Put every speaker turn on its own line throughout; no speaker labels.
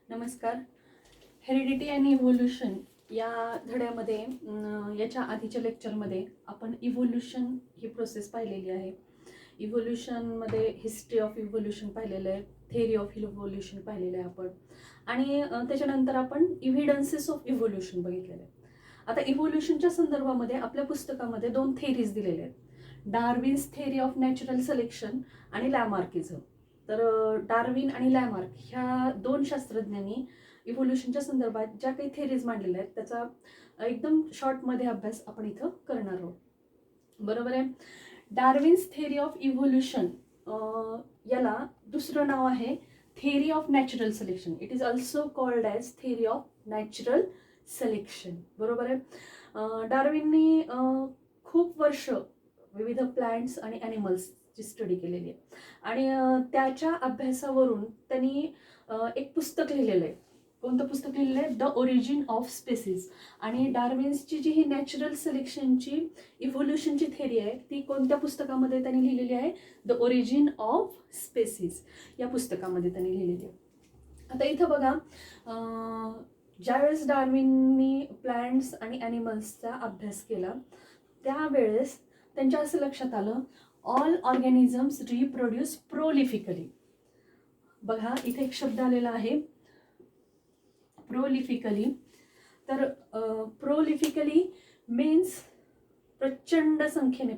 नमस्कार. Heredity and evolution या धड्यामध्ये याच्या आधीच्या लेक्चरमध्ये आपण इव्होल्युशन ही प्रोसेस पाहिलेली आहे. इव्होल्युशनमध्ये हिस्ट्री ऑफ इव्होल्युशन पाहिलेलं आहे, थेअरी ऑफ इव्होल्युशन पाहिलेलं आहे आपण, आणि त्याच्यानंतर आपण इव्हिडन्सेस ऑफ इव्होल्युशन बघितलेलं आहे. आता इव्होल्युशनच्या संदर्भामध्ये आपल्या पुस्तकामध्ये 2 थेअरीज दिलेल्या आहेत, Darwin's theory of natural selection आणि लॅमार्किझम. तर डार्विन आणि लॅमार्क ह्या 2 शास्त्रज्ञांनी इव्होल्युशनच्या संदर्भात ज्या काही थेरीज मांडलेल्या आहेत त्याचा एकदम शॉर्टमध्ये अभ्यास आपण इथं करणार आहोत. बरोबर आहे. डार्विन्स थेअरी ऑफ इव्होल्युशन याला दुसरं नाव आहे theory of natural selection. It is also called as theory of natural selection. बरोबर आहे. डार्विननी खूप वर्ष विविध प्लांट्स आणि ॲनिमल्सची स्टडी केलेली आहे आणि त्याच्या अभ्यासावरून त्यांनी एक पुस्तक लिहिलेलं आहे. कोणतं पुस्तक लिहिलेलं आहे? The origin of species. आणि डार्विन्सची जी ही नॅचरल सिलेक्शनची इव्होल्युशनची थेअरी आहे ती कोणत्या पुस्तकामध्ये त्यांनी लिहिलेली आहे? द ओरिजिन ऑफ स्पेसिस या पुस्तकामध्ये त्यांनी लिहिलेली आहे. आता इथं बघा, ज्यावेळेस डार्विननी प्लांट्स आणि ॲनिमल्सचा अभ्यास केला त्यावेळेस त्यांच्या असं लक्षात आलं, ऑल ऑर्गॅनिझम्स रिप्रोड्यूस प्रोलिफिकली. बघा इथे एक शब्द आलेला आहे प्रोलिफिकली. तर प्रोलिफिकली मीन्स प्रचंड संख्येने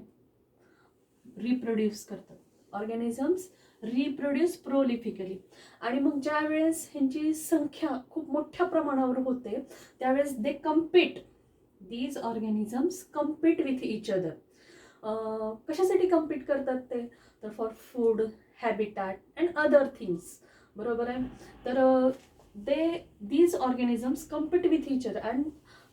रिप्रोड्यूस करतात. Organisms reproduce prolifically. आणि मग ज्या वेळेस ह्यांची संख्या खूप मोठ्या प्रमाणावर होते त्यावेळेस दे compete, these organisms compete with each other. कशासाठी कम्पीट करतात ते? तर for food, habitat and other things. बरोबर आहे. तर these organisms compete with each other. And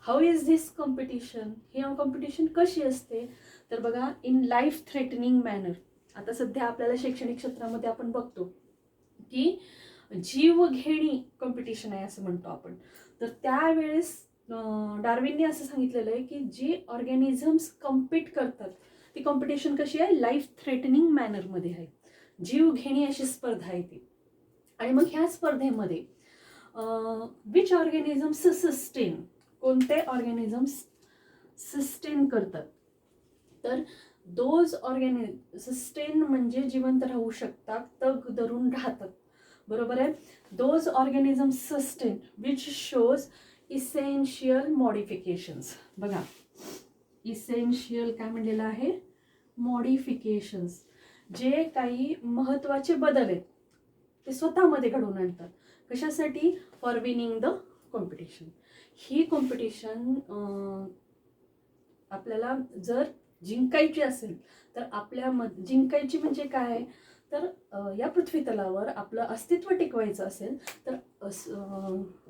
how is this competition? He competition कशी असते? तर बघा, इन लाईफ थ्रेटनिंग मॅनर. आता सध्या आपल्याला शैक्षणिक क्षेत्रामध्ये आपण बघतो की जीवघेणी कॉम्पिटिशन आहे असं म्हणतो आपण. तर त्यावेळेस डार्विनने असं सांगितलेलं आहे की जी ऑर्गॅनिझम्स कम्पीट करतात ती कॉम्पिटिशन कशी आहे? लाईफ थ्रेटनिंग मॅनरमध्ये आहे, जीवघेणी अशी स्पर्धा आहे ती. आणि मग ह्या स्पर्धेमध्ये विच ऑर्गॅनिझम्स सस्टेन, कोणते ऑर्गॅनिझम्स सस्टेन करतात? तर दोज सस्टेन म्हणजे जिवंत राहू शकतात, तग धरून राहतात. बरोबर आहे. Those organisms sustain which shows essential modifications. बघा, इसेन्शियल काय म्हणलेलं आहे? मॉडिफिकेशन्स. जे काही महत्त्वाचे बदल आहेत ते स्वतःमध्ये घडवून आणतात. कशासाठी? For winning the competition. He competition आपल्याला जर जिंकायची असेल तर जिंकायची म्हणजे काय? तर या पृथ्वीतलावर आपलं अस्तित्व टिकवायचं असेल तर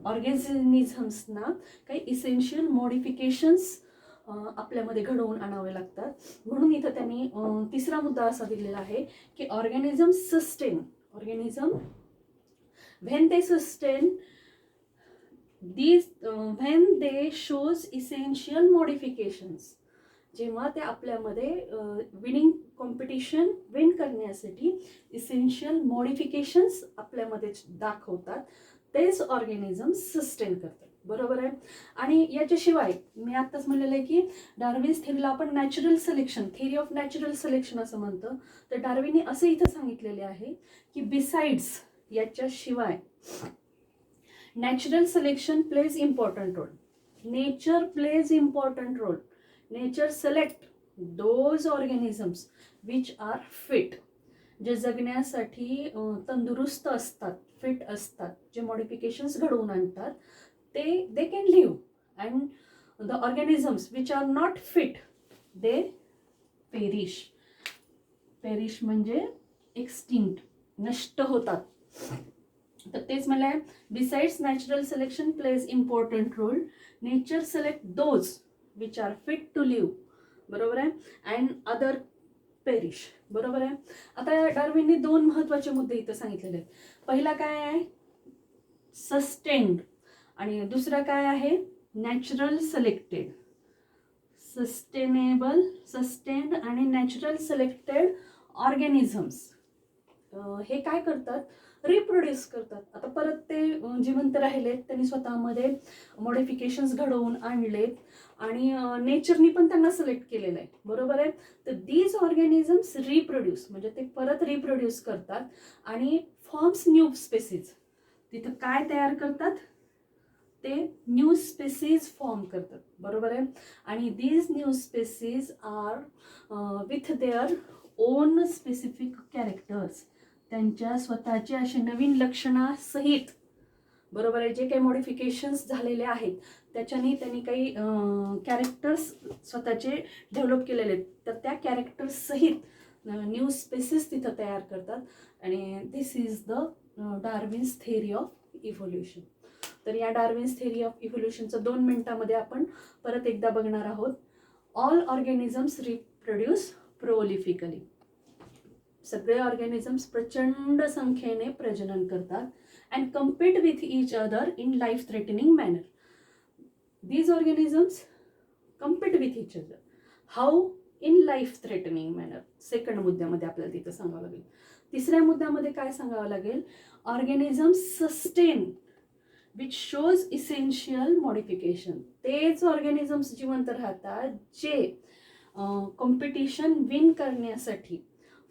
ऑर्गॅनिझम्सना काही इसेन्शियल मॉडिफिकेशन्स आपल्यामध्ये घडवून आणावे लागतात. म्हणून इथं त्यांनी तिसरा मुद्दा असा दिलेला आहे की organism sustain. Organism when they sustain these when they shows essential modifications. जेव्हा ते आपल्यामध्ये विनिंग कॉम्पिटिशन विन करण्यासाठी इसेन्शियल मॉडिफिकेशन्स आपल्यामध्ये दाखवतात तेच ऑर्गॅनिझम सस्टेन करतात. बरोबर आहे. आणि याच्याशिवाय मी आत्ताच म्हणलेलं आहे की डार्विन्स थेअरीला आपण natural selection, theory of natural selection असं म्हणतो. तर डार्विनने असं इथं सांगितलेले आहे की बिसाइड्स, याच्याशिवाय natural selection plays important role. Nature plays important role. Nature select those organisms which are fit, जे जगण्यासाठी तंदुरुस्त असतात, फिट असतात, जे मॉडिफिकेशन्स घडवून आणतात ते they can live. And the organisms which are not fit they perish. Perish म्हणजे एक्सटिंक्ट, नष्ट होतात. तर तेच मला besides natural selection plays important role, nature select those which are fit to live. बरोबर आहे. And other perish. बरोबर आहे. आता डार्विनने 2 महत्त्वाचे मुद्दे इथं सांगितलेले आहेत. पहिला काय आहे? सस्टेन्ड. आणि दुसरा काय आहे? Natural selected. सस्टेनेबल, सस्टेन्ड आणि नॅचरल सिलेक्टेड ऑर्गॅनिझम्स हे काय करतात? रिप्रोड्यूस करतात. आता परत ते जिवंत राहिलेत, त्यांनी स्वतःमध्ये मॉडिफिकेशन्स घडवून आणलेत आणि नेचरनी पण त्यांना सिलेक्ट केलेलं आहे, बरोबर आहे. तर दीज ऑर्गॅनिझम्स रिप्रोड्यूस म्हणजे ते परत रिप्रोड्यूस करतात आणि फॉर्म्स न्यू स्पेसीज. तिथं काय तयार करतात, ते न्यू स्पेसीज फॉर्म करतात, बरोबर आहे. आणि these new species are with their own specific characters, त्यांच्या स्वतःचे असे नवीन लक्षणासहित, बरोबर आहे. जे काही मॉडिफिकेशन्स झालेले आहेत त्याच्यानी त्यांनी काही कॅरेक्टर्स स्वतःचे डेव्हलप केलेले आहेत, तर त्या कॅरेक्टर्स सहित न्यू स्पेसीस तिथं तयार करतात. आणि this is the Darwin's theory of evolution. तर या डार्विन्स थेअरी ऑफ इव्होल्युशनचं 2 मिनिटांमध्ये आपण परत एकदा बघणार आहोत. All organisms reproduce prolifically. सगळे ऑर्गॅनिझम्स प्रचंड संख्येने प्रजनन करतात and compete with each other in life threatening manner. These organisms compete with each other. How? In life threatening manner. Second मुद्द्यामध्ये आपल्याला तिथं सांगावं लागेल. तिसऱ्या मुद्द्यामध्ये काय सांगावं लागेल, organisms sustain which shows essential modification. तेच ऑर्गॅनिझम्स जिवंत राहतात जे कॉम्पिटिशन विन करण्यासाठी,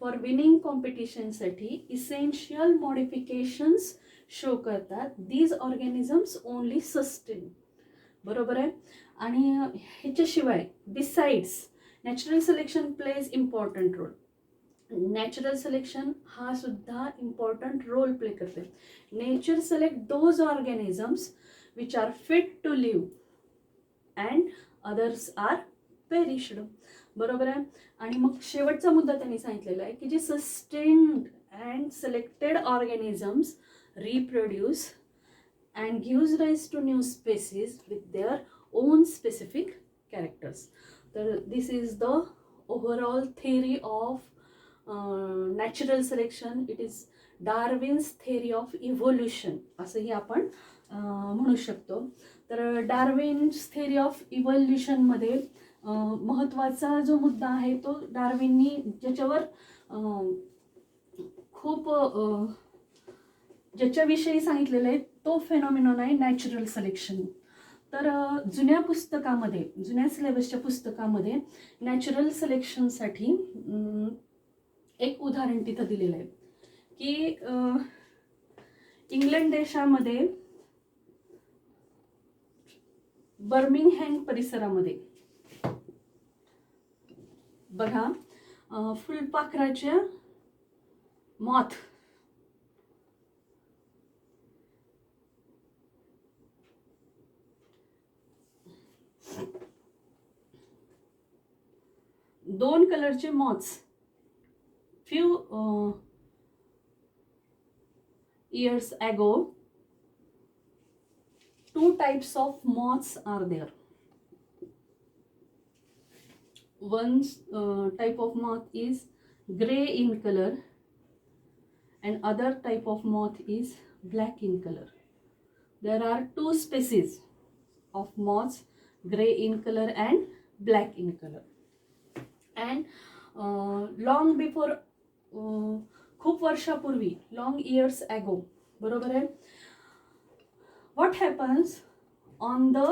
फॉर विनिंग कॉम्पिटिशनसाठी इसेन्शियल मॉडिफिकेशन्स शो करतात. दीज ऑर्गॅनिझम्स ओनली सस्टेन, बरोबर आहे. आणि ह्याच्याशिवाय besides natural selection plays important role. Natural selection हा सुद्धा इम्पॉर्टंट रोल प्ले करते. Nature select those organisms which are fit to live and others are perished, बरोबर आहे. आणि मग शेवटचा मुद्दा त्यांनी सांगितलेला आहे की जे sustained and selected organisms reproduce and gives rise to new species with their own specific characters. तर this is the overall theory of natural selection. It is Darwin's theory of evolution असंही आपण म्हणू शकतो. तर डार्विन्स थेअरी ऑफ इव्होल्युशनमध्ये महत्त्वाचा जो मुद्दा आहे तो डार्विननी ज्याच्यावर खूप ज्याच्याविषयी सांगितलेलं आहे तो फेनॉमिनॉन आहे नॅचरल सिलेक्शन. तर जुन्या पुस्तकामध्ये, जुन्या सिलेबसच्या पुस्तकामध्ये नॅचरल सिलेक्शनसाठी एक उदाहरण तिथं दिलेलं आहे की इंग्लंड देशामध्ये बर्मिंगहॅम परिसरामध्ये बघा फुलपाखराच्या मॉथ दोन कलरचे moths few years ago, two types of moths are there. One type of moth is gray in color and other type of moth is black in color. There are two species of moths, gray in color and black in color. And long before खूप वर्षापूर्वी, long years ago, बरोबर आहे. What happens on the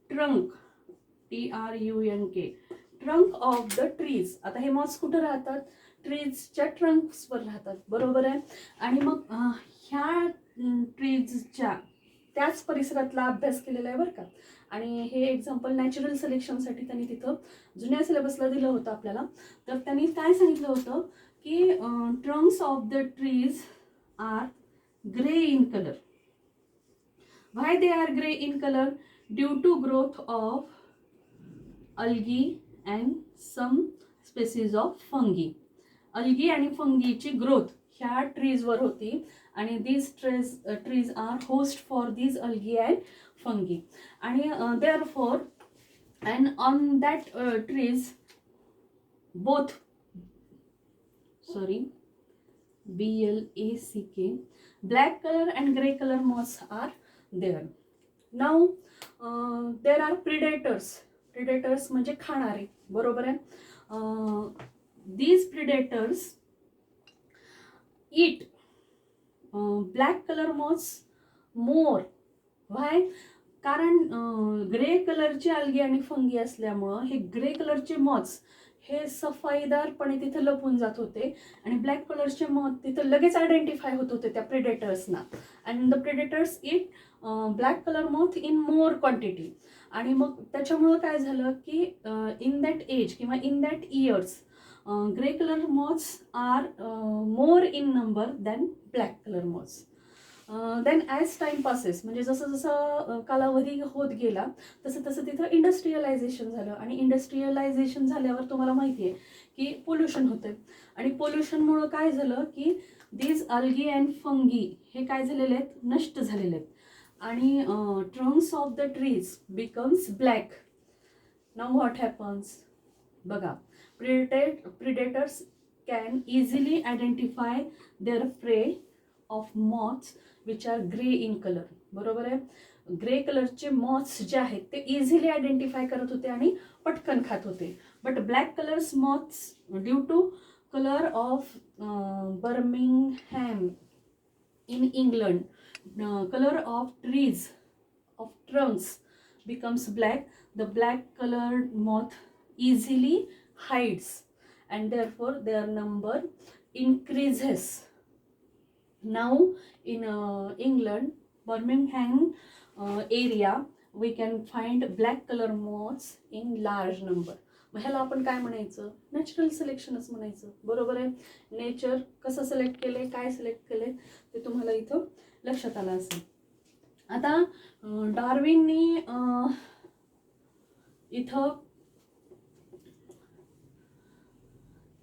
trunk, TRUNK, trunk of the trees. आता हे moths कुठं राहतात, ट्रीजच्या ट्रंक्सवर राहतात, बरोबर आहे. आणि मग ह्या ट्रीजच्या त्याच परिसरातला अभ्यास केलेला आहे बरं का. आणि हे एक्झाम्पल नॅचरल सिलेक्शनसाठी त्यांनी तिथं जुन्या सिलेबसला दिलं होतं आपल्याला. तर त्यांनी काय सांगितलं होतं की trunks of the trees are grey in colour. Why they are grey in colour? Due to growth of algae and some species of fungi. Algae आणि फंगीची ग्रोथ ह्या ट्रीजवर होती आणि these trees are host for these algae and fungi. आणि therefore and on that trees both BLACK, black color and gray color moths are there. Now there are predators. Predators म्हणजे खाणारे, बरोबर आहे. These predators eat black colour moths more. Why? कारण grey कलरची algae आणि fungi असल्यामुळं हे grey कलरचे मॉथ्स हे सफाईदारपणे तिथे लपून जात होते आणि ब्लॅक कलरचे मॉथ तिथं लगेच आयडेंटिफाय होत होते त्या प्रेडेटर्सना. And the predators eat black colour moth in more quantity. आणि मग त्याच्यामुळं काय झालं की इन दॅट एज किंवा in that years grey colour moths are more in number than black colour moths. Then as time passes, म्हणजे जसं जसं कालावधी होत गेला तसं तसं तिथं इंडस्ट्रियलायझेशन झालं. आणि इंडस्ट्रियलायझेशन झाल्यावर तुम्हाला माहिती आहे की पोल्युशन होतं. आणि पोल्युशनमुळं काय झालं की दीज अल्गी अँड फंगी हे काय झालेले आहेत, नष्ट झालेले आहेत. आणि trunks of the trees becomes black. Now what happens? बघा, predators can easily identify their prey of moths which are grey in colour. बरोबर आहे? ग्रे कलरचे मॉथ्स जे आहेत ते इझिली आयडेंटिफाय करत होते आणि पटकन खात होते. But black colours moths due to colour of Birmingham in England, color of trees, of trunks becomes black. The black colored moth easily hides and therefore their number increases. Now in England, Birmingham area, we can find black color moths in large number. मग ह्याला आपण काय म्हणायचं? Natural सिलेक्शनच म्हणायचं. बरोबर आहे? Nature कसं select केलंय, काय सिलेक्ट केलंय ते तुम्हाला इथं लक्षात आलं असेल. आता डार्विननी इथं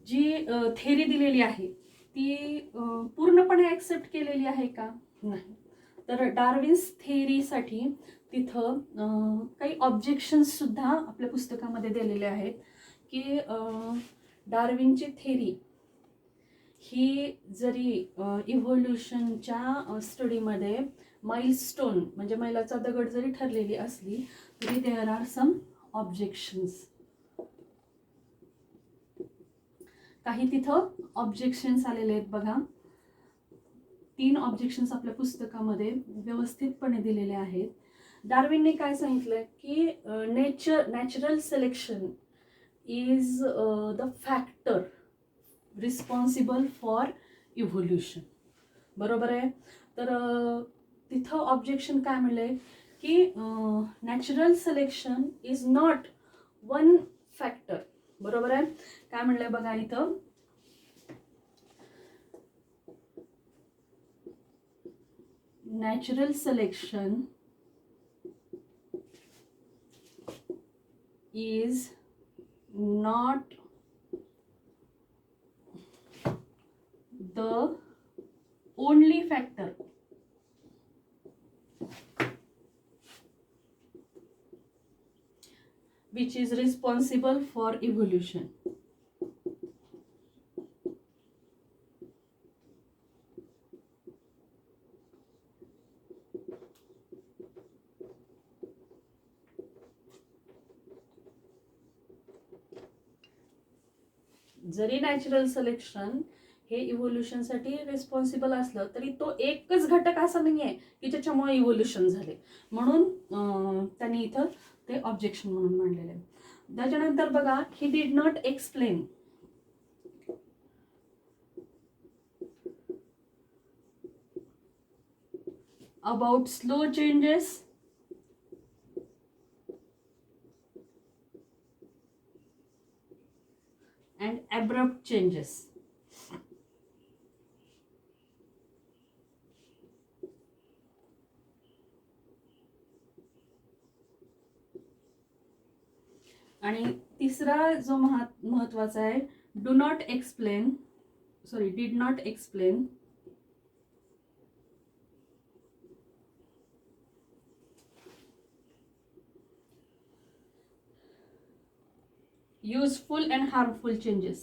जी थेरी दिलेली आहे ती पूर्णपणे ॲक्सेप्ट केलेली आहे का? नाही. तर डार्विन्स थेरीसाठी तिथं काही ऑब्जेक्शन्स सुद्धा आपल्या पुस्तकामध्ये दिलेले आहेत की डार्विनची थेरी ही जरी इव्होल्युशनच्या स्टडीमध्ये माइलस्टोन म्हणजे मैलाचा दगड जरी ठरलेली असली तरी देअर आर सम ऑब्जेक्शन्स. काही तिथं ऑब्जेक्शन्स आलेले आहेत बघा. 3 ऑब्जेक्शन्स आपल्या पुस्तकामध्ये व्यवस्थितपणे दिलेले आहेत. डार्विनने काय सांगितलं की natural selection is the factor responsible for evolution. बरोबर आहे? तर तिथं ऑब्जेक्शन काय म्हणलंय की natural selection is not one factor. बरोबर आहे? काय म्हणलंय बघा इथं, natural selection is not the only factor which is responsible for evolution. जरी नॅचरल सिलेक्शन हे इव्होल्युशनसाठी रिस्पॉन्सिबल असलं तरी तो एकच घटक असा नाही आहे की ज्याच्यामुळे इव्होल्युशन झाले. म्हणून त्यांनी इथं ते ऑब्जेक्शन म्हणून मांडलेले आहे. त्याच्यानंतर बघा, he did not explain about slow changes and abrupt changes. आणि तिसरा जो महत्वाचा आहे, do not explain, sorry did not explain useful and harmful changes.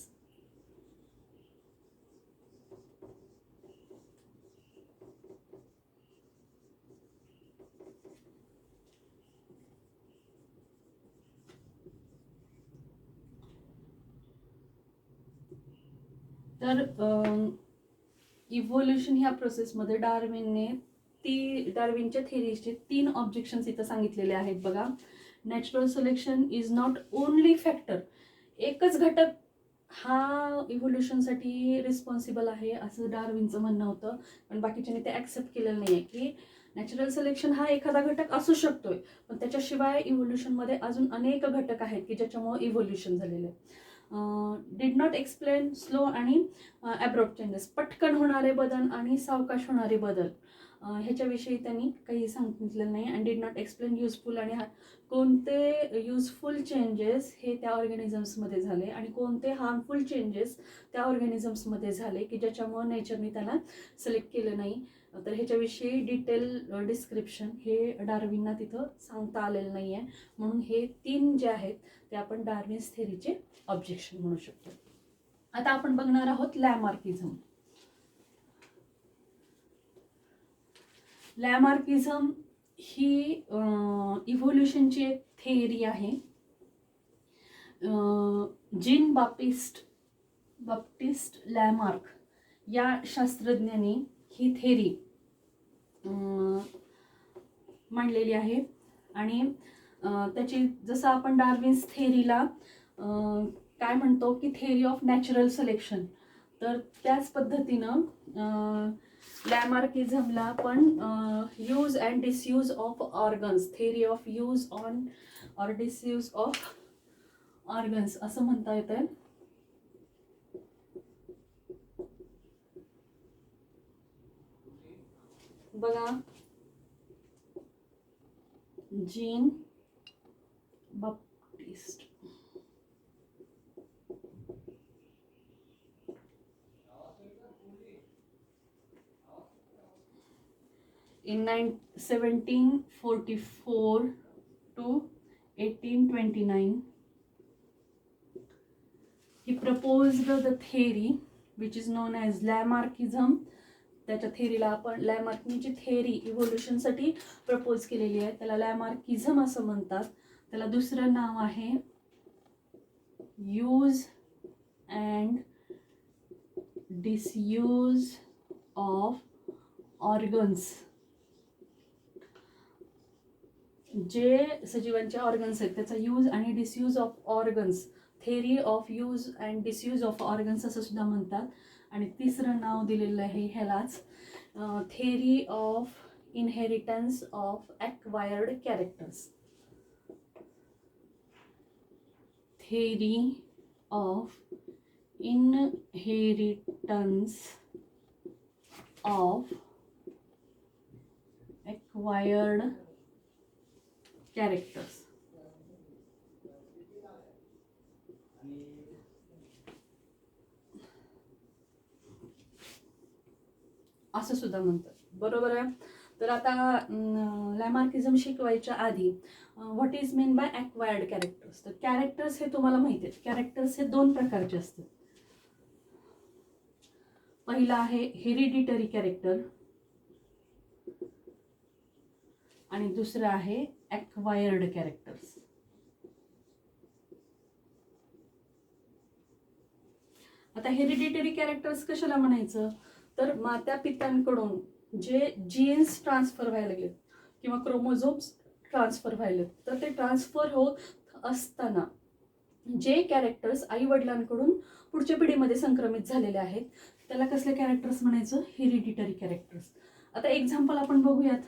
तर इव्होल्युशन ह्या प्रोसेसमध्ये डार्विनच्या थेरीचे 3 ऑब्जेक्शन्स इथं सांगितलेले आहेत बघा. Natural selection is not only factor. एकच घटक हा इव्होल्युशनसाठी रिस्पॉन्सिबल आहे असं डार्विनचं म्हणणं होतं, पण बाकीच्यांनी ते ॲक्सेप्ट केलेलं नाही आहे की नॅचरल सिलेक्शन हा एखादा घटक असू शकतोय, पण त्याच्याशिवाय इव्होल्युशनमध्ये अजून अनेक घटक आहेत की ज्याच्यामुळे इव्होल्युशन झालेलं आहे. डिड नॉट एक्सप्लेन स्लो आणि ॲब्रॉप्ट चेंजेस, पटकन होणारे बदल आणि सावकाश होणारे बदल ह्याच्याविषयी त्यांनी काही सांगितलेलं नाही. And did not explain useful आणि कोणते युजफुल चेंजेस हे त्या ऑर्गॅनिझम्समध्ये झाले आणि कोणते हार्मफुल चेंजेस त्या ऑर्गॅनिझम्समध्ये झाले की ज्याच्यामुळे नेचरने त्याला सिलेक्ट केलं नाही. तर ह्याच्याविषयी डिटेल डिस्क्रिप्शन हे डार्विनना तिथं सांगता आलेलं नाही आहे. म्हणून हे 3 जे आहेत ते आपण डार्विन्स थेरीचे ऑब्जेक्शन म्हणू शकतो. आता आपण बघणार आहोत लॅमार्किझम. लॅमार्किझम ही इव्होल्युशनची एक थेअरी आहे. जीन बाप्टिस्ट लॅमार्क या शास्त्रज्ञांनी ही थेअरी मांडलेली आहे. आणि त्याची जसं आपण डार्विन्स थेअरीला काय म्हणतो की थेअरी ऑफ नॅचरल सिलेक्शन, तर त्याच पद्धतीनं लॅमार्किझमला पण use and disuse of organs, theory of use on or disuse of organs असं म्हणता येतं. बघा, gene Baptist in 1744 to 1829 he proposed the theory which is known as लॅमार्किझम. त्याच्या थेअरीला आपण लॅमार्कनी जी थेअरी इव्होल्युशनसाठी प्रपोज केलेली आहे त्याला लॅमार्किझम असं म्हणतात. त्याला दुसरं नाव आहे use and disuse of organs. जे सजीवांचे ऑर्गन्स आहेत त्याचा यूज आणि disuse of organs, theory of use and disuse of organs असं सुद्धा म्हणतात. आणि तिसरं नाव दिलेलं आहे ह्यालाच theory of inheritance of acquired characters. Theory of inheritance of acquired characters. असं सुद्धा म्हणतात, बरोबर आहे. तर आता लॅमार्किझम शिकवायच्या आधी what is mean by acquired characters. तर कॅरेक्टर्स हे तुम्हाला माहिती आहेत. कॅरेक्टर्स हे 2 प्रकारचे असतात. पहिला आहे हेरिडिटरी कॅरेक्टर आणि दुसरं आहे ॲक्वायर्ड कॅरेक्टर्स. आता हेरिडिटरी कॅरेक्टर्स कशाला म्हणायचं, तर मात्या पित्यांकडून जे जीन्स ट्रान्सफर व्हायला लागलेत किंवा क्रोमोझोम्स ट्रान्सफर व्हायलेत, तर ते ट्रान्सफर होत असताना जे कॅरेक्टर्स आई वडिलांकडून पुढच्या पिढीमध्ये संक्रमित झालेले आहेत त्याला कसले कॅरेक्टर्स म्हणायचं, हेरिडिटरी कॅरेक्टर्स. आता एक्झाम्पल आपण बघूयात.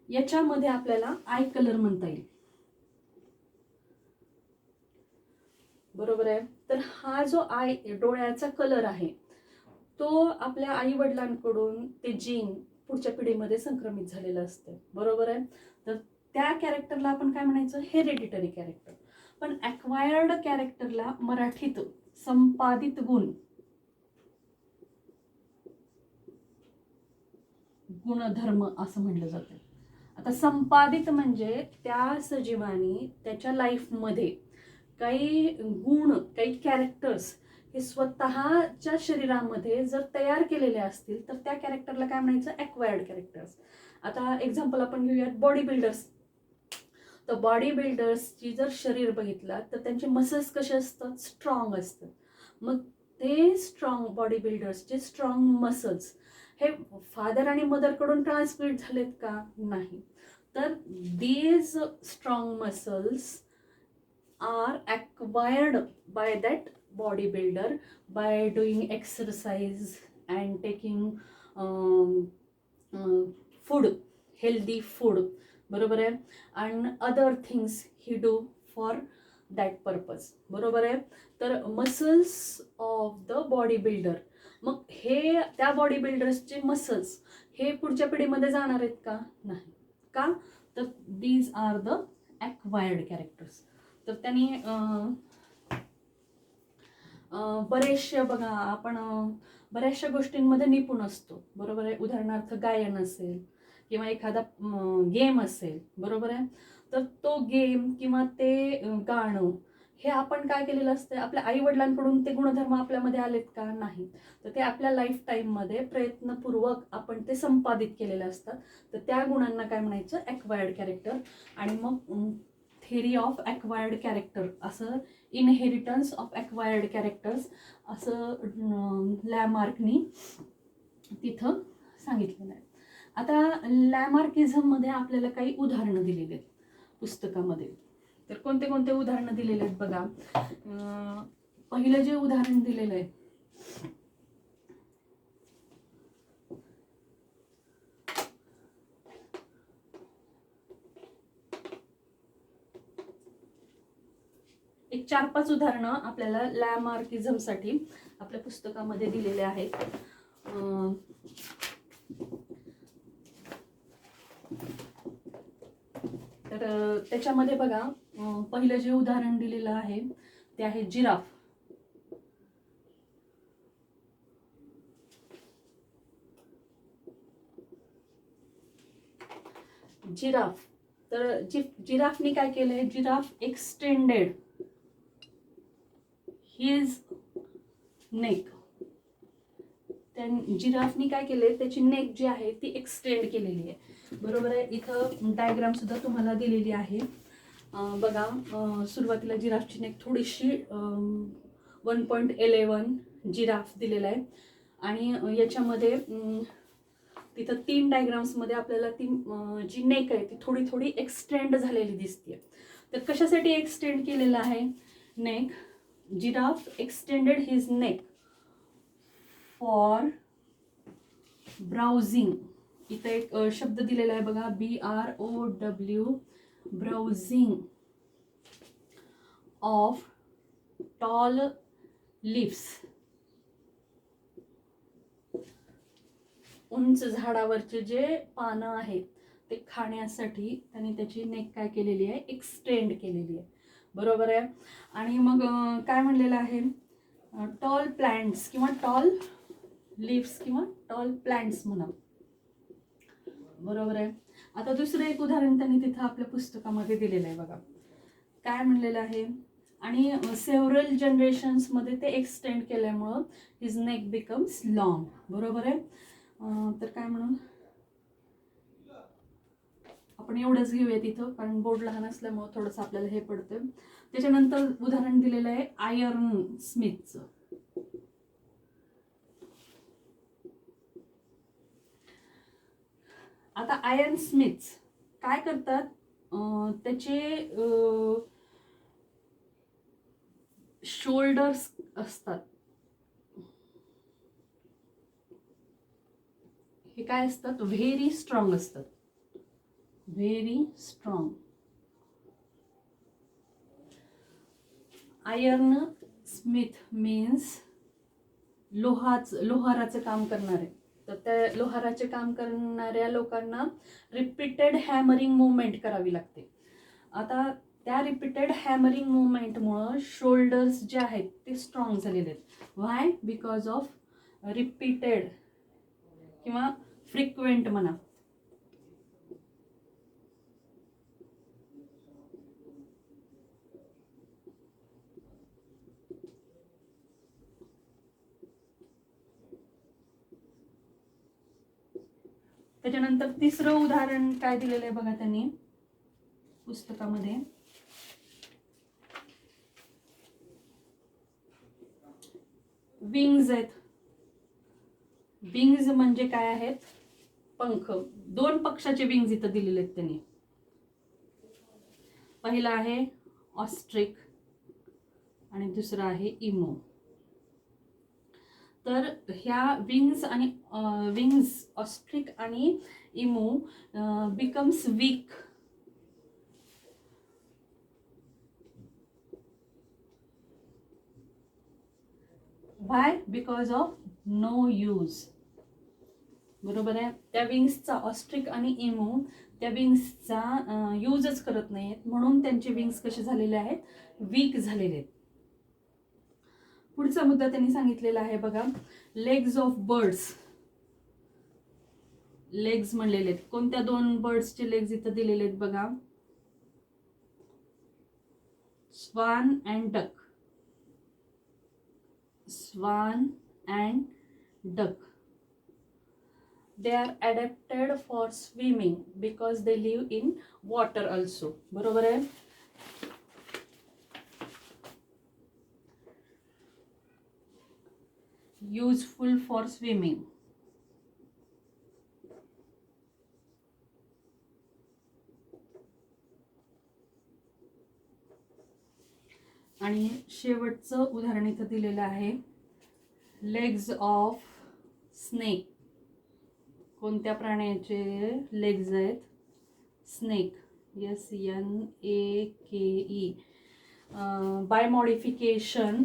याच्यामध्ये आपल्याला आय कलर म्हणता येईल, बरोबर आहे. तर हा जो डोळ्याचा कलर आहे तो आपल्या आई वडिलांकडून ते जीन पुढच्या पिढीमध्ये संक्रमित झालेलं असतं, बरोबर आहे. तर त्या कॅरेक्टरला आपण काय म्हणायचं, हेरिडिटरी कॅरेक्टर. पण ॲक्वायर्ड कॅरेक्टरला मराठीत संपादित गुणधर्म असं म्हणलं जातं. आता संपादित म्हणजे त्या सजीवानी त्याच्या लाईफमध्ये काही गुण, काही कॅरेक्टर्स हे स्वतःच्या शरीरामध्ये जर तयार केलेले असतील तर त्या कॅरेक्टरला काय म्हणायचं, ॲक्वायर्ड कॅरेक्टर्स. आता एक्झाम्पल आपण घेऊयात बॉडी बिल्डर्स. तर बॉडी बिल्डर्सची जर शरीर बघितलं तर त्यांचे मसल्स कसे असतात, स्ट्रॉंग असतात. मग ते स्ट्रॉंग बॉडी बिल्डर्स, जे स्ट्रॉंग मसल्स, हे फादर आणि मदरकडून ट्रान्समिट झालेत का? नाही. तर these strong muscles are acquired by that bodybuilder by doing exercise and taking food, healthy food, बरोबर आहे, and other things he do for that purpose, बरोबर आहे. तर muscles of the body builder, मग हे त्या बॉडी बिल्डर्सचे मसल्स हे पुढच्या पिढीमध्ये जाणार आहेत का? नाही. का? तर these are the acquired characters. तर त्यांनी बरेचशा बघा, आपण बऱ्याचशा गोष्टींमध्ये निपुण असतो, बरोबर आहे. उदाहरणार्थ गायन असेल किंवा एखादा गेम असेल, बरोबर आहे. तर तो गेम किंवा ते गाणं हे आपण काय केलेलं असतं, आपल्या आईवडिलांकडून ते गुणधर्म आपल्यामध्ये आलेत का? नाही. तर ते आपल्या लाईफ टाईममध्ये प्रयत्नपूर्वक आपण ते संपादित केलेले असतात. तर त्या गुणांना काय म्हणायचं? Acquired character. आणि मग थेरी ऑफ ॲक्वायर्ड कॅरेक्टर, असं इनहेरिटन्स ऑफ ॲक्वायर्ड कॅरेक्टर्स असं लॅमार्कनी तिथं सांगितलेलं आहे. आता लॅमार्किझममध्ये आपल्याला काही उदाहरणं दिलेली आहेत पुस्तकामध्ये. तर कोणते कोणते उदाहरणं दिलेले आहेत बघा. पहिलं जे उदाहरण दिलेलं आहे, एक 4-5 उदाहरणं आपल्याला लॅमार्किझमसाठी आपल्या पुस्तकामध्ये दिलेले आहेत. तर त्याच्यामध्ये बघा, पहिलं जे उदाहरण दिलेलं आहे ते आहे जिराफ. जिराफ, तर जिराफनी काय केलंय? Giraffe extended his neck. त्या जिराफनी काय केलंय? त्याची नेक जी आहे ती एक्सटेंड केलेली आहे, बरोबर आहे. इथं डायग्राम सुद्धा तुम्हाला दिलेली आहे. बघा, सुरुवातीला जिराफची नेक थोडीशी 1.11 जिराफ दिलेला आहे. आणि याच्यामध्ये तिथं 3 डायग्राम्समध्ये आपल्याला ती जी नेक आहे ती थोडी थोडी एक्सटेंड झालेली दिसते. तर कशासाठी एक्सटेंड केलेलं आहे neck? Giraffe extended his neck for browsing. इथं एक शब्द दिलेला आहे बघा, BROW, browsing of tall leaves. उंच झाडावरचे जे पानं आहेत ते खाण्यासाठी त्यांनी त्याची नेक काय केलेली आहे? एक्सटेंड केलेली आहे, बरोबर आहे. आणि मग काय म्हणलेलं आहे? टॉल प्लांट्स किंवा टॉल लीव्स किंवा टॉल प्लांट्स म्हणा, बरोबर आहे. आता दुसरं एक उदाहरण त्यांनी तिथं आपल्या पुस्तकामध्ये दिलेलं आहे बघा. काय म्हणलेलं आहे? आणि सेव्हरल जनरेशन्समध्ये ते एक्सटेंड केल्यामुळं हिज नेक बिकम्स लॉंग, बरोबर आहे. तर काय म्हणून आपण एवढंच घेऊया तिथं, कारण बोर्ड लहान असल्यामुळं थोडंसं आपल्याला हे पडतं. त्याच्यानंतर उदाहरण दिलेलं आहे आयर्न स्मिथचं. आता आयर्न स्मिथ्स काय करतात? त्याचे शोल्डर्स असतात, हे काय असतात? व्हेरी स्ट्रॉंग असतात, very strong. Iron smith means लोहाराचं काम करणारे. तर त्या लोहाराचे काम करणाऱ्या लोकांना रिपीटेड हॅमरिंग मुवमेंट करावी लागते. आता त्या रिपीटेड हॅमरिंग मुवमेंटमुळं शोल्डर्स जे आहेत ते स्ट्रॉंग झालेले आहेत. व्हाय? बिकॉज ऑफ रिपीटेड किंवा फ्रिक्वेंट म्हणा. त्याच्यानंतर तिसरं उदाहरण काय दिलेलं आहे बघा त्यांनी पुस्तकामध्ये. विंग्ज आहेत. विंग्ज म्हणजे काय आहेत? पंख. 2 पक्षाचे विंग्ज इथं दिलेले आहेत त्यांनी. पहिला आहे ऑस्ट्रिक आणि दुसरा आहे इमो. तर ह्या विंग्स ऑस्ट्रिक आणि emu becomes weak. Why? Because of no use. बरोबर आहे. त्या विंग्सचा ऑस्ट्रिक आणि इमो त्या विंग्सचा यूजच करत नाहीत, म्हणून त्यांचे विंग्स कसे झालेले आहेत? वीक झालेले आहेत. पुढचा मुद्दा त्यांनी सांगितलेला आहे बघा, लेग्स ऑफ बर्ड्स. लेग्स म्हणलेले आहेत. कोणत्या 2 बर्ड्सचे लेग्स इथं दिलेले आहेत बघा? Swan and duck. Swan and duck. They are adapted for swimming because they live in water also. बरोबर आहे. Useful for swimming. आणि शेवटचं उदाहरण इथं दिलेलं आहे, लेग्स ऑफ स्नेक. कोणत्या प्राण्याचे लेग्स आहेत? Snake. SNAKE. By modification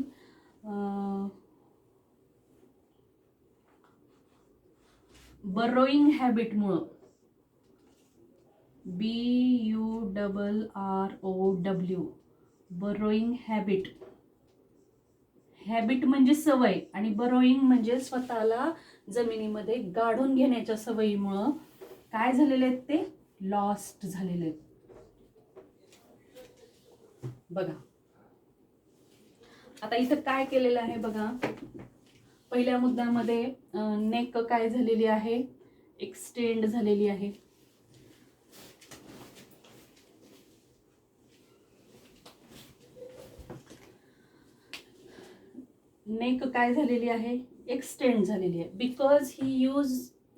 burrowing हॅबिटमुळं, BURROW, बरोईंग हॅबिट. हॅबिट म्हणजे सवय आणि बरोईंग म्हणजे स्वतःला जमिनीमध्ये गाढून घेण्याच्या सवयीमुळं काय झालेले आहेत? ते लॉस्ट झालेले आहेत. बघा आता इथं काय केलेलं आहे बघा. पहिल्या मुद्द्यामध्ये नेक काय झालेली आहे? एक्सटेंड झालेली आहे. नेक काय झालेली आहे? एक्सटेंड झालेली आहे. Because he use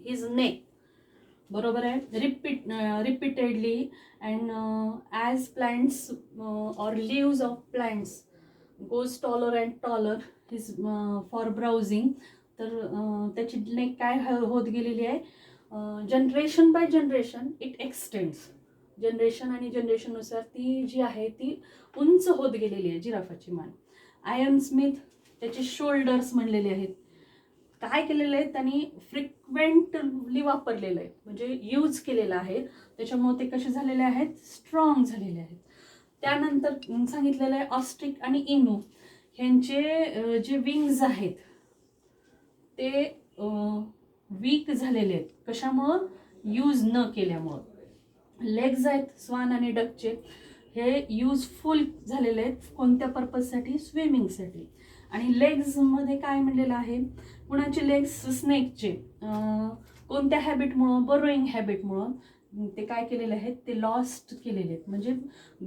his neck. बरोबर आहे. Repeatedly and as plants or leaves of plants goes taller and taller his for browsing. तर त्याची नेक काय होत गेलेली आहे? Generation by generation it extends. Generation आणि जनरेशननुसार ती जी आहे ती उंच होत गेलेली आहे जिराफाची मान. आयन स्मिथ त्याचे शोल्डर्स म्हणलेले आहेत. काय केलेलं आहे? त्यांनी फ्रिक्वेंटली वापरलेलं आहे, म्हणजे यूज केलेलं आहे, त्याच्यामुळे ते कसे झालेले आहेत? स्ट्रॉंग झालेले आहेत. त्यानंतर सांगितलेलं आहे ऑस्ट्रिक आणि इमू ह्यांचे जे विंग्स आहेत ते वीक झालेले आहेत. कशामुळं? यूज न केल्यामुळं. लेग्स आहेत स्वान आणि डकचे, हे युजफुल झालेले आहेत. कोणत्या पर्पजसाठी? स्विमिंगसाठी. आणि लेग्समध्ये काय म्हणलेलं आहे? कुणाचे लेग्स? स्नेकचे. कोणत्या हॅबिटमुळं? बरोईंग हॅबिटमुळं ते काय केलेले आहेत? ते लॉस्ट केलेले आहेत, म्हणजे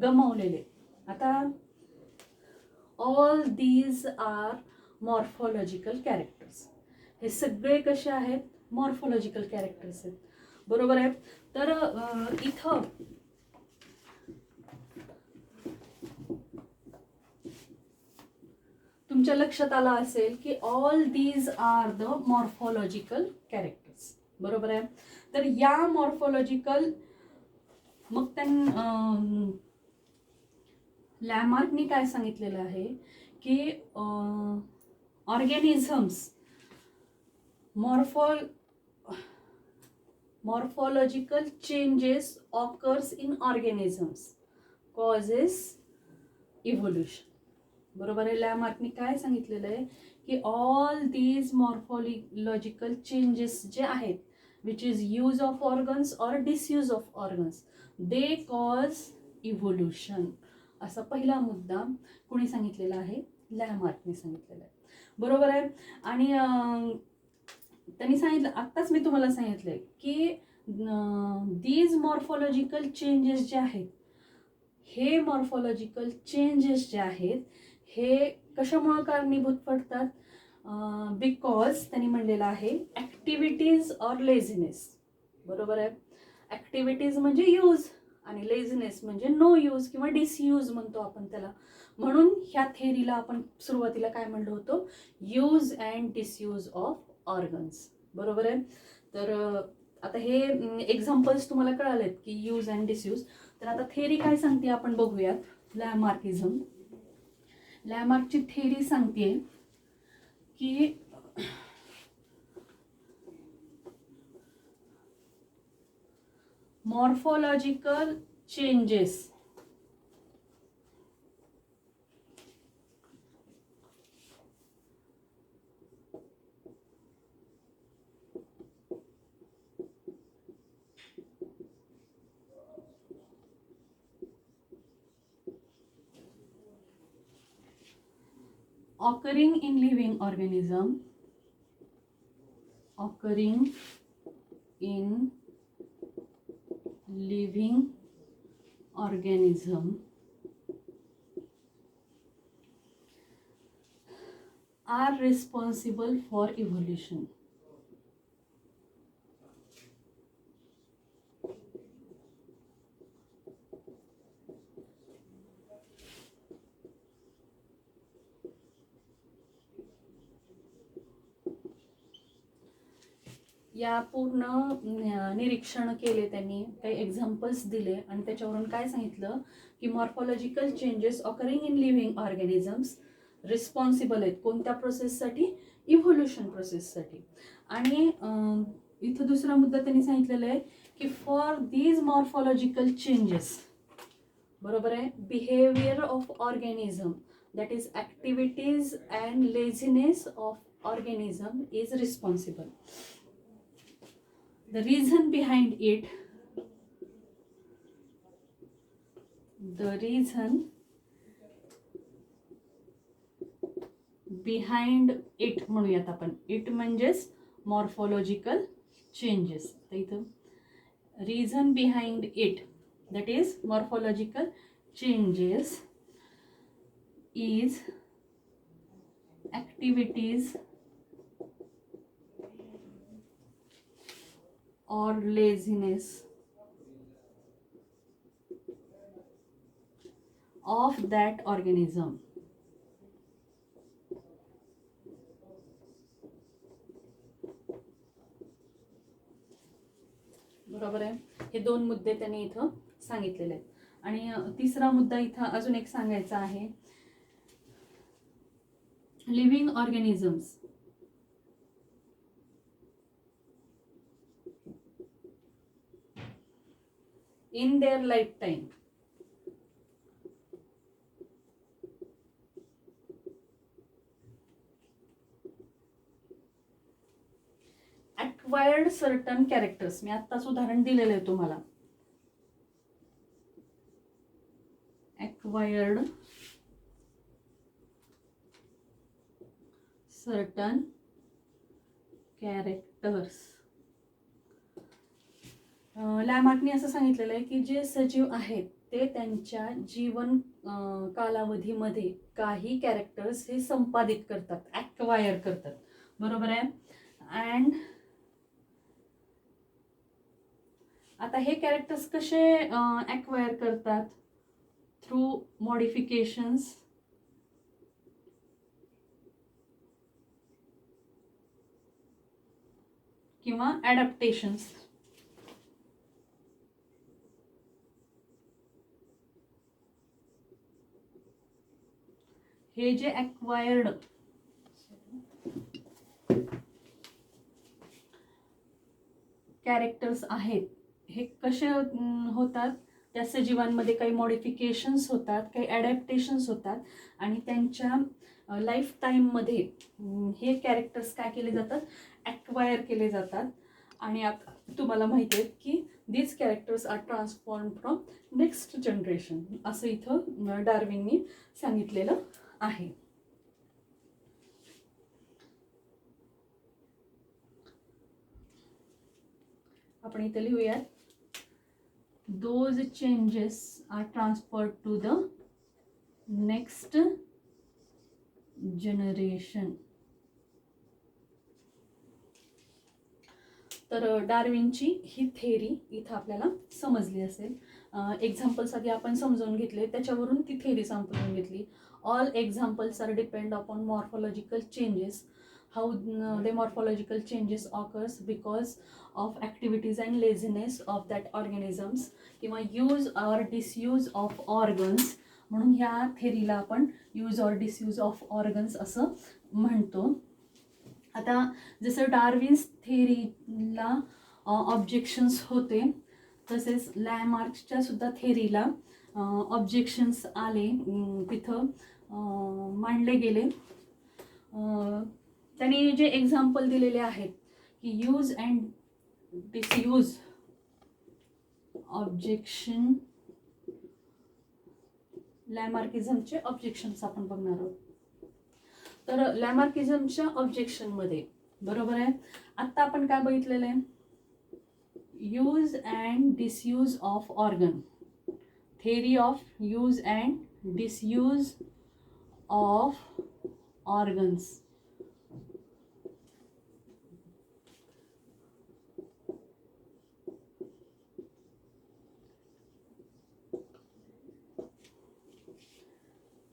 गमावलेले. आता all these are morphological characters. हे सगळे कसे आहेत? मॉर्फॉलॉजिकल कॅरेक्टर्स आहेत. बरोबर आहे. तर इथं तुमच्या लक्षात आलं असेल की all these are the morphological characters. बरोबर आहे. तर या मॉर्फॉलॉजिकल मग लॅमार्कनी काय सांगितलेलं आहे की organisms morphological changes occurs in organisms causes evolution. बरोबर आहे. लॅमार्कनी काय सांगितलेलं आहे की ऑल दीज मॉर्फॉलॉजिकल चेंजेस जे आहेत which is use of organs or disuse of organs they cause evolution. असा पहिला मुद्दा कोणी सांगितलेला आहे? लॅमार्कने सांगितलेला आहे. बरोबर आहे. आणि त्यांनी सांगितलं, आत्ताच मी तुम्हाला सांगितलंय की दीज मॉर्फॉलॉजिकल चेंजेस जे आहेत, हे मॉर्फॉलॉजिकल चेंजेस जे आहेत हे कशामुळे कारणीभूत पडतात? बिकॉज त्यांनी म्हणलेलं आहे ॲक्टिव्हिटीज ऑर लेझिनेस. बरोबर आहे. ॲक्टिव्हिटीज म्हणजे यूज आणि लेझिनेस म्हणजे नो यूज किंवा डिसयूज म्हणतो आपण त्याला. म्हणून ह्या थेरीला आपण सुरुवातीला काय म्हणलं होतं, use and disuse of organs. बरोबर आहे. तर आता हे एक्झाम्पल्स तुम्हाला कळालेत की यूज अँड डिसयूज. तर आता थेरी काय सांगते आपण बघूयात. लॅमार्किझम. लॅमार्कची थेरी सांगते की morphological changes occurring in living organism, occurring in living organism are responsible for evolution. या पूर्ण निरीक्षण केले त्यांनी, काही एक्झाम्पल्स दिले आणि त्याच्यावरून काय सांगितलं की morphological changes occurring in living organisms responsible आहेत कोणत्या प्रोसेससाठी, इव्होल्युशन प्रोसेससाठी. आणि इथं दुसरा मुद्दा त्यांनी सांगितलेला आहे की फॉर दीज मॉर्फॉलॉजिकल चेंजेस, बरोबर आहे, behaviour of organism that is activities and laziness of organism is responsible. The reason behind it, the reason behind it म्हणूयात आपण. इट म्हणजेच मॉर्फॉलॉजिकल चेंजेस. तर इथं reason behind it that is morphological changes is activities or laziness of that organism. बरोबर आहे. हे दोन मुद्दे त्यांनी इथं सांगितलेले आहेत. आणि तिसरा मुद्दा इथं अजून एक सांगायचा आहे. Living organisms in their lifetime acquired certain characters. मी आत्ताच उदाहरण दिलेलं आहे तुम्हाला. acquired certain characters. लॅमार्कने असं सांगितलेलं आहे की जे सजीव आहेत ते त्यांच्या जीवन कालावधीमध्ये काही कॅरेक्टर्स हे संपादित करतात, ॲक्वायर करतात. बरोबर आहे. अँड आता हे कॅरेक्टर्स कसे ॲक्वायर करतात? थ्रू मॉडिफिकेशन्स किंवा ॲडॅप्टेशन्स. हे जे ॲक्वायर्ड कॅरेक्टर्स आहेत हे कसे होतात? त्या सजीवांमध्ये काही मॉडिफिकेशन्स होतात, काही ॲडॅप्टेशन्स होतात आणि त्यांच्या लाईफ टाईममध्ये हे कॅरेक्टर्स काय केले जातात? ॲक्वायर केले जातात. आणि आता तुम्हाला माहिती आहे की these characters are transform from next generation, असं इथं डार्विननी सांगितलेलं आहे. आपण इथे लिहूयात. Those changes are transferred to the next generation. तर डार्विनची ही थेरी इथं आपल्याला समजली असेल. एक्झाम्पल्स आधी आपण समजावून घेतले, त्याच्यावरून ती थेरी समजून घेतली. All examples are depend upon morphological changes. How the morphological changes occurs because of activities and laziness of that organisms किंवा यूज और डिसयूज ऑफ ऑर्गन्स. म्हणून ह्या थेरीला आपण यूज और डिसयूज ऑफ ऑर्गन्स असं म्हणतो. आता जसं डार्विन्स थेरीला ऑब्जेक्शन्स होते, तसेच लॅमार्कच्या सुद्धा थेरीला ऑब्जेक्शन्स आले, तिथं मांडले गेले. त्यांनी जे एक्झाम्पल दिलेले आहेत की यूज अँड डिसयूज ऑब्जेक्शन, लॅमार्किझमचे ऑब्जेक्शन्स आपण बघणार आहोत. तर लॅमार्किझमच्या ऑब्जेक्शनमध्ये बरोबर आहे, आत्ता आपण काय बघितलेलं आहे, use and disuse of organ, theory of use and disuse of organs.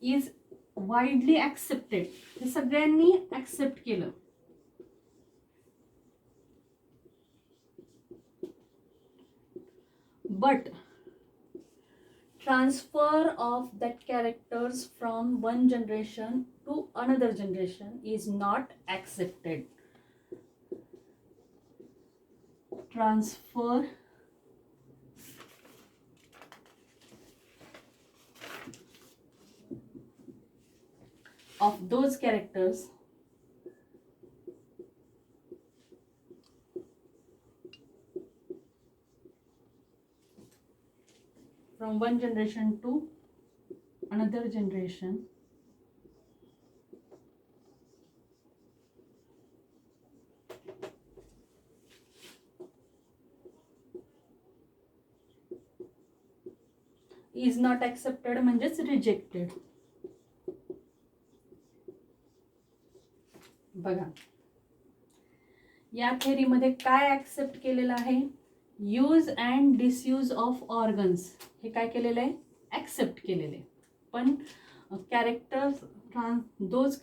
Is widely accepted, हे सगळ्यांनी ॲक्सेप्ट केलं. But transfer of that characters from one generation to another generation is not accepted. Transfer of those characters from one generation to another generation is not accepted, म्हणजेच rejected. बघा या थेरीमध्ये काय accept केलेलं आहे, use and disuse of organs हे काय केलेलं आहे, ॲक्सेप्ट केलेलं आहे. पण characters those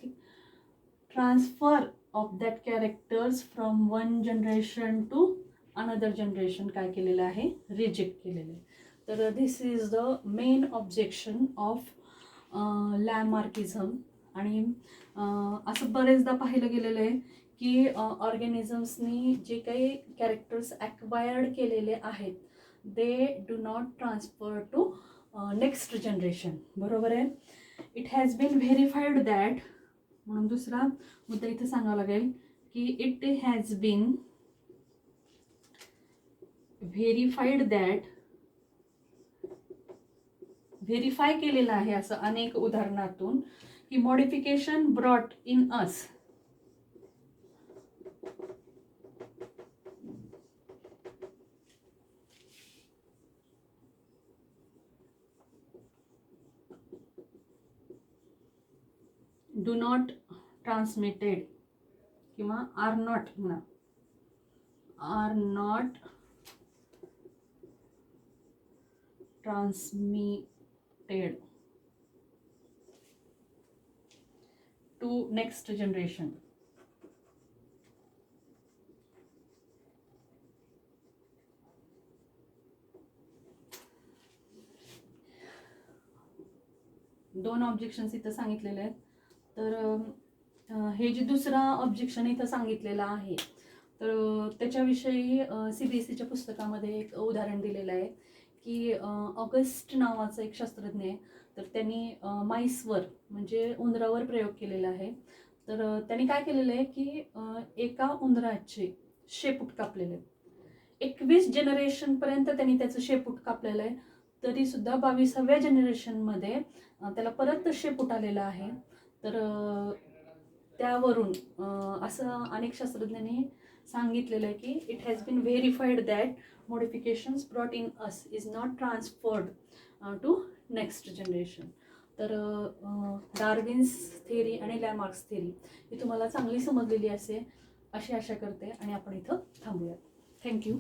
transfer of that characters from one generation to another generation काय केलेलं आहे, रिजेक्ट केलेलं आहे. तर this is the main objection of लॅमार्किझम. आणि असं बरेचदा पाहिलं गेलेलं आहे की ऑर्गॅनिझम्सनी जे काही कॅरेक्टर्स ॲक्वायर्ड केलेले आहेत they do not transfer to next generation. बरोबर आहे. It has been verified that, म्हणून दुसरा मुद्दा इथं सांगावा लागेल की it has been verified that, verify केलेलं आहे असं अनेक उदाहरणातून की modification brought in us do not transmitted किंवा are not transmitted to next generation. दोन ऑब्जेक्शन्स इथं सांगितलेले आहेत. तर हे जे दुसरा ऑब्जेक्शन इथं सांगितलेलं आहे तर त्याच्याविषयी CBSEच्या पुस्तकामध्ये एक उदाहरण दिलेलं आहे की ऑगस्ट नावाचा एक शास्त्रज्ञ आहे, तर त्यांनी माईसवर म्हणजे उंदरावर प्रयोग केलेला आहे. तर त्यांनी काय केलेलं आहे की एका उंदराचे शेपूट कापलेले आहेत. 21 जनरेशनपर्यंत त्यांनी त्याचं शेपूट कापलेलं आहे, तरीसुद्धा 22व्या जनरेशनमध्ये त्याला परत शेपूट आलेलं आहे. तर त्यावरून असं अनेक शास्त्रज्ञांनी सांगितलेलं आहे की it has been verified that modifications brought in us is not transferred to next generation. तर डार्विन्स थेरी आणि लॅमार्क्स थेरी ही तुम्हाला चांगली समजलेली असेल अशी आशा करते आणि आपण इथं थांबूयात. थँक्यू.